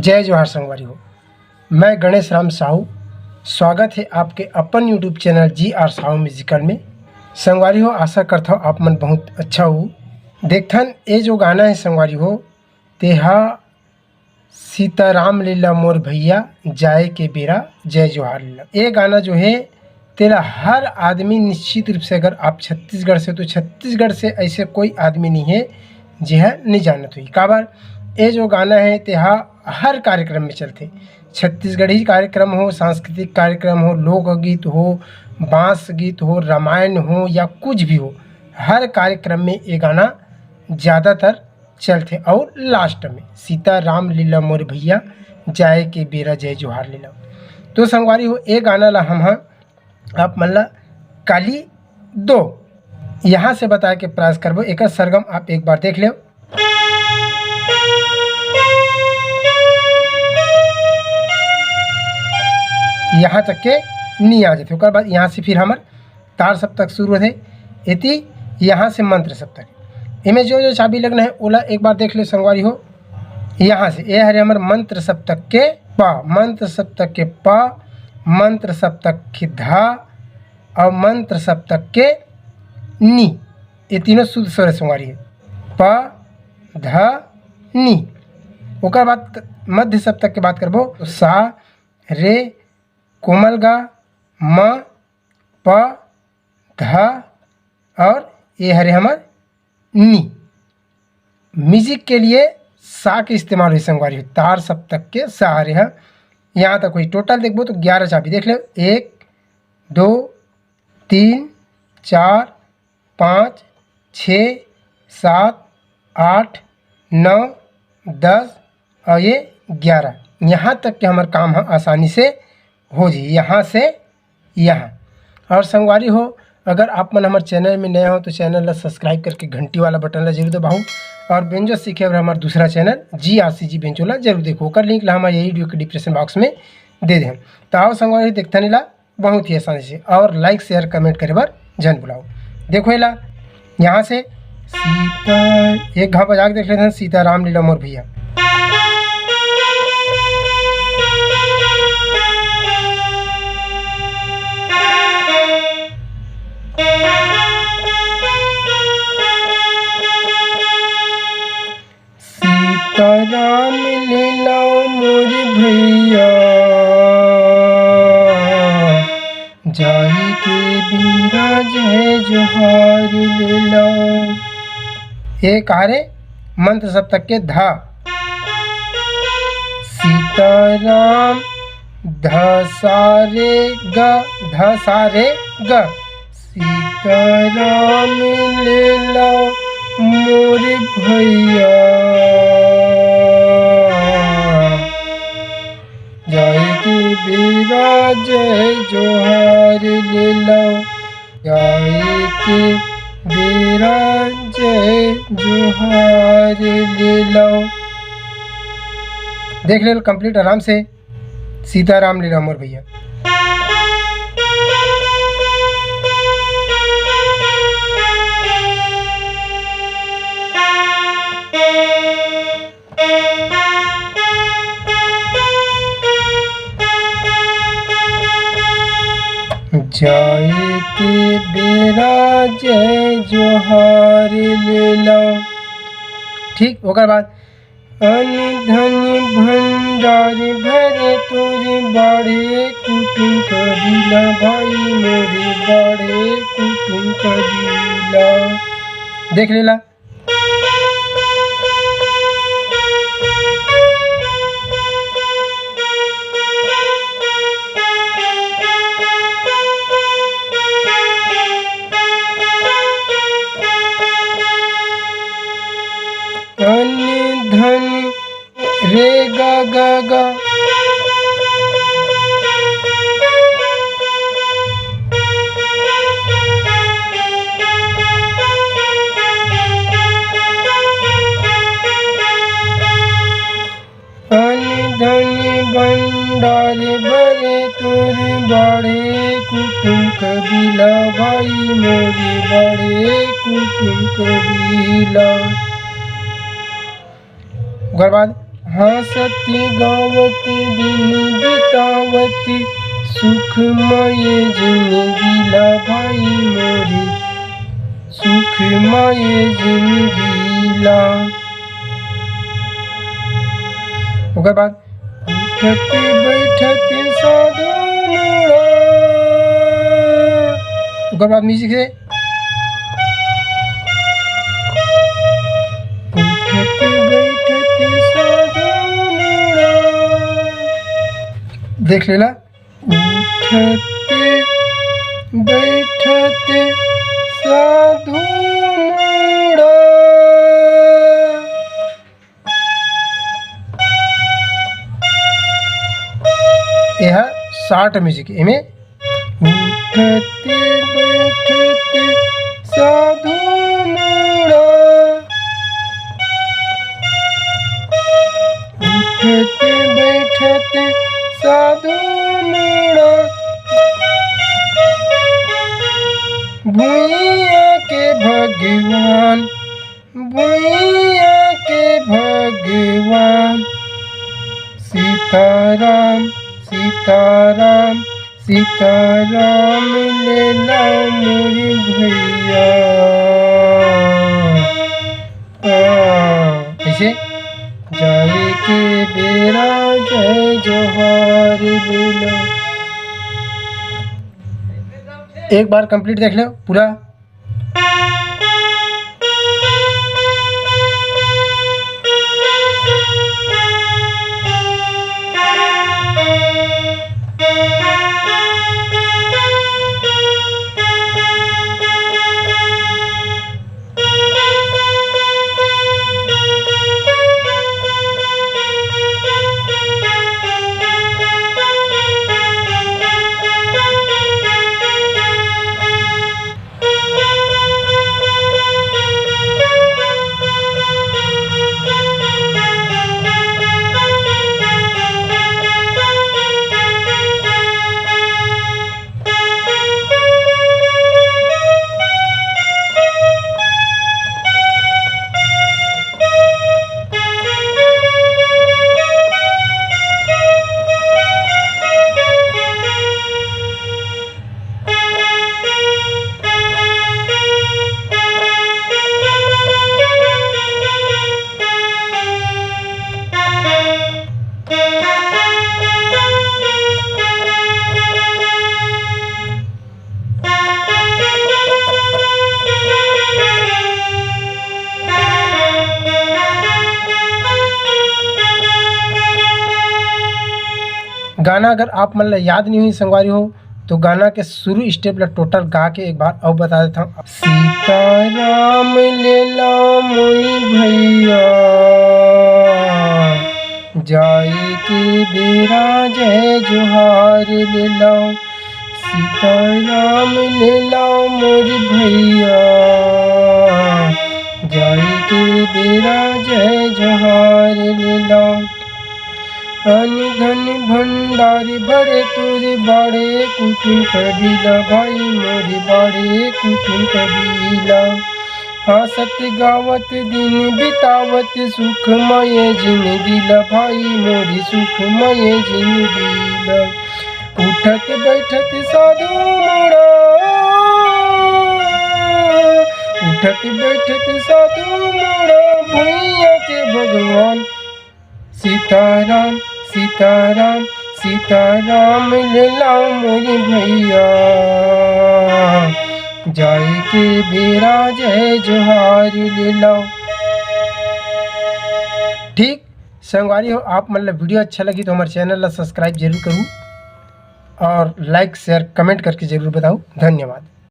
जय जोहार संगवारी हो। मैं गणेश राम साहू, स्वागत है आपके अपन YouTube channel GR Sahu musical में। संगवारी हो, आशा करता हूँ आप मन बहुत अच्छा हो। देखथन ये जो गाना है संगवारी हो, तेहा सीताराम लीला मोर भैया जाए के बेरा जय जोहार लीला। ये गाना जो है तेरा हर आदमी निश्चित रूप से, अगर आप छत्तीसगढ़ से, तो छत्तीसगढ़ से ऐसे कोई आदमी नहीं है जिह नहीं जानत हुई। काबर ये जो गाना है तेहा हर कार्यक्रम में चलते, छत्तीसगढ़ी कार्यक्रम हो, सांस्कृतिक कार्यक्रम हो, लोकगीत हो, बांस गीत हो, रामायण हो या कुछ भी हो, हर कार्यक्रम में ये गाना ज़्यादातर चलते। और लास्ट में सीताराम लीला मोर भैया जाए के बेरा जय जोहार लीला। तो संगवारी हो, ये गाना ला हम आप मन ला काली दो यहाँ से बता के प्रयास करबो। एक सरगम आप एक बार देख लो। यहाँ तक के नहीं आ जाते, उसके बाद यहाँ से फिर हमार तार सप्तक शुरू होते, इति यहाँ से मंत्र सप्तक। इनमें जो जो चाबी लगना है ओला एक बार देख ले संगवारी हो। यहाँ से ये हरे हमारे मंत्र सप्तक के पा, मंत्र सप्तक के पा, मंत्र सप्तक के धा और मंत्र सप्तक के नी। ये तीनों शुद्ध स्वर संगवारी है, प ध नी। ओकर बाद मध्य सप्तक के बात करबो तो सा रे कोमल गा म प ध और ये हरे हमार नी। म्यूजिक के लिए सा के इस्तेमाल हुई संगवारी हो, तार सप्तक के सा हरे है। यहाँ तक हुई, टोटल देखबो तो 11 चाबी देख लो। 1 2 3 4 5 6 7 8 9 10 और ये 11। यहाँ तक के हमारा काम है आसानी से हो जी, यहाँ से यहाँ। और संगवारी हो, अगर आप मन हमारे चैनल में नए हो तो चैनल ला सब्सक्राइब करके घंटी वाला बटन ला जरूर दबाओ। और बेंजो सीखे और हमारा दूसरा चैनल GRCG बेंजो ला जरूर देखो, कर लिंक ला हमारे यही वीडियो के डिस्क्रिप्शन बॉक्स में दे दें। तो आओ संगवारी देखते नहीं ला बहुत ही आसानी से, और लाइक शेयर कमेंट करे बार जन बुलाओ। देखो ये ला यहाँ से सीता, एक घा बजा के देख लेते हैं, सीताराम लीला मोर भैया। सीताराम लीला मोर भैया जाहि के बीरा जय जोहार लीला। एक आरे मंत्र सप्तक के धा, सीताराम ध सारे ग, ध सारे ग, सीताराम लीला मोर भैया जाय के बेरा जय जोहार लीला, जाय के बेरा जय जोहार लीला। देख ले कंप्लीट आराम से, सीताराम लीला मोर भैया। जाए के बेरा जय जोहार लीला। ठीक, ओकर बाद अन्न धन भंडार भरे तोरे बाड़े कुटुम कबीला, भाई मोरे बाड़े कुटुम कबीला। देख लेला। अन्न धन रे गा गा गा, अन्न धन भंडार भरे तोरे बाड़े कुटुम कबीला, भाई मोरे बाड़े कुटुम कबीला। ओकर बाद हंसत गावत दिन बितावत सुखमय जिंदगी ला भाई मोरी, सुखमय जिंदगी ला। ओकर बाद उठत बैठत साधु मोरा, ओकर बाद म्यूजिक से उठत बैठत साधु मोरा, देख लेला। उठत बैठत साधु मोरा, यह शार्ट म्यूजिक इमें उठत बैठत साधु मोरा, उठत बैठत साधु मोरा, भुइया के भगवान, भुइया के भगवान, सीताराम सीताराम सीताराम लेला मोरी भैया। ऐसे जाए के बेरा जय जोहार लेला। एक बार कंप्लीट देख लो पूरा। गाना अगर आप मतलब याद नहीं हुई संगवारी हो तो गाना के शुरू स्टेप ला टोटल गा के एक बार और बता देता हूँ। सीताराम लेला मोई भैया, जाए के बेरा जय जोहार लेला, सीताराम लेला मोरी भैया, जाए के बेरा जय जोहार लेला। धन धन भंडारी बड़े तुरी बाड़े कुटुम कबीला, भाई मोरी बाड़े कुटुम कबीला। हंसत गावत दिन बितावत सुखमय जिंदगी ला, भाई मोरी सुखमय जिंदगी ला। उठत बैठत साधु मोरा, उठत बैठत साधु मोरा, भैया के भगवान, सीताराम सीताराम सीताराम लेला मोरी भैया, जाए के बेरा जय जोहार लेला। ठीक संगवारी हो, आप मतलब वीडियो अच्छा लगी तो हमारे चैनल ला सब्सक्राइब जरूर करूँ और लाइक शेयर कमेंट करके ज़रूर बताओ। धन्यवाद।